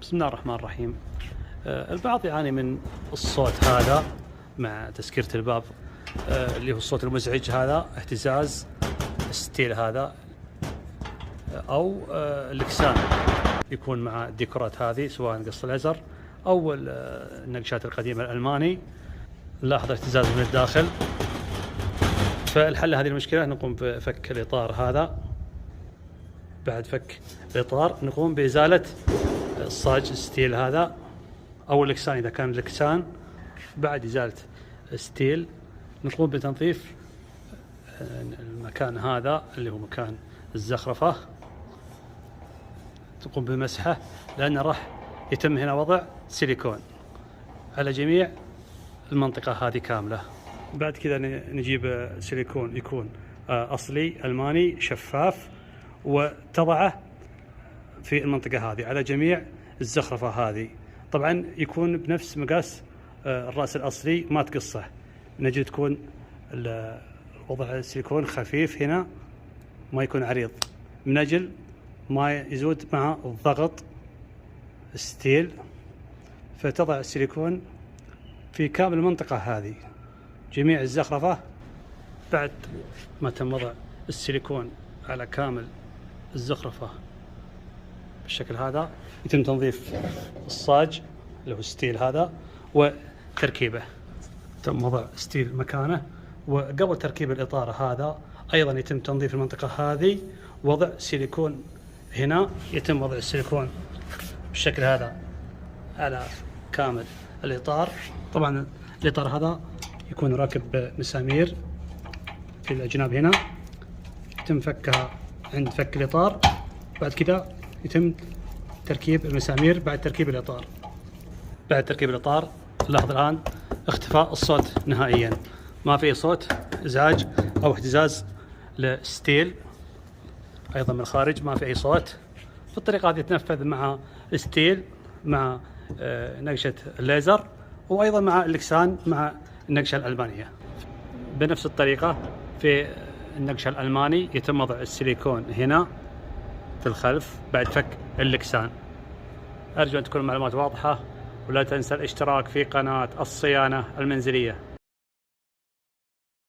بسم الله الرحمن الرحيم. البعض يعاني من الصوت هذا مع تسكيرة الباب، اللي هو الصوت المزعج هذا، اهتزاز الستيل هذا، أو الإكسان يكون مع الديكورات هذه سواء قص الأزر أو النقشات القديمة الألماني. نلاحظ اهتزاز من الداخل. فالحل هذه المشكلة نقوم بفك الإطار هذا. بعد فك الإطار نقوم بإزالة الصاج الستيل هذا أو الإكسان إذا كان الإكسان. بعد إزالة الستيل نقوم بتنظيف المكان هذا اللي هو مكان الزخرفة، تقوم بمسحه لأن راح يتم هنا وضع سيليكون على جميع المنطقة هذه كاملة. بعد كذا نجيب سيليكون يكون أصلي ألماني شفاف، وتضعه في المنطقة هذه على جميع الزخرفة هذه. طبعا يكون بنفس مقاس الرأس الأصلي، ما تقصه، نجي تكون وضع السيليكون خفيف هنا، ما يكون عريض، من أجل ما يزود مع الضغط الستيل. فتضع السيليكون في كامل المنطقة هذه جميع الزخرفة. بعد ما تم وضع السيليكون على كامل الزخرفة بالشكل هذا، يتم تنظيف الصاج اللي هو الستيل هذا وتركيبه. تم وضع ستيل مكانه، وقبل تركيب الإطار هذا أيضا يتم تنظيف المنطقة هذه، وضع سيليكون هنا. يتم وضع السيليكون بالشكل هذا على كامل الإطار. طبعا الإطار هذا يكون راكب مسامير في الأجناب هنا، يتم فكها عند فك الإطار. بعد كذا يتم تركيب المسامير بعد تركيب الإطار. بعد تركيب الإطار لاحظ الآن اختفاء الصوت نهائيا، ما في صوت إزعاج أو اهتزاز للستيل. أيضا من الخارج ما في أي صوت. بالطريقة هذه تنفذ مع الستيل مع نقشة الليزر، وأيضا مع الإكسان مع النقشة الألمانية. بنفس الطريقة في النقشة الألماني يتم وضع السيليكون هنا في الخلف بعد فك الإكسان. أرجو أن تكون المعلومات واضحة، ولا تنسى الاشتراك في قناة الصيانة المنزلية.